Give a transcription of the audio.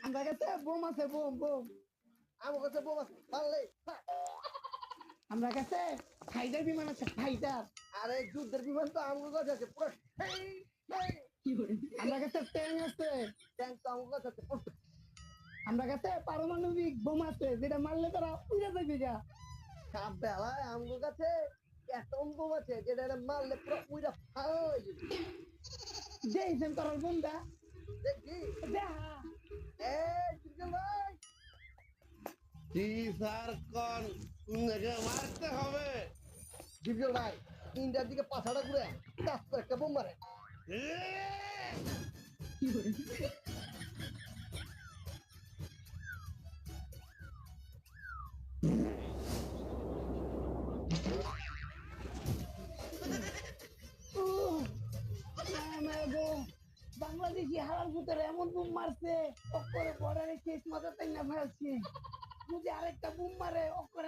আমরা কাছে বোম আছে, বোম বোম। আমার কাছে বোম আছে পারলে আমরা কাছে ফাইটার বিমান আছে, ফাইটার। আরে যুদ্ধের বিমান তো আমার কাছে আছে পুরো আমরা কাছে ট্যাঙ্ক আছে। ট্যাঙ্ক তো আমার কাছে আছে আমরা কাছে পারমাণবিক বোম আছে, যেটা মারলে তারা উড়ে যাবে গা। সাপ বেলায় আমার কাছে অ্যাটম বোম আছে যেটা মারলে পুরো উইরা ফাও হয়ে যাবে দেখছেন তোর বোমটা? দেখি দেখা। এই চিকেন ভাই জি স্যার কোন মারতে হবে। ডিপজল ভাই ইন্ডিয়ার দিকে পাছাটা ঘুরে চাষ করে একটা বোম মারে উহ, না গো, বাংলাদেশি হারার ভিতরে এমন বুম মারছে, অক্ষরে বর্ডারে শেষ মাথা তাই না ফেলছে। যদি আরেকটা বুম মারে, অক্ষরে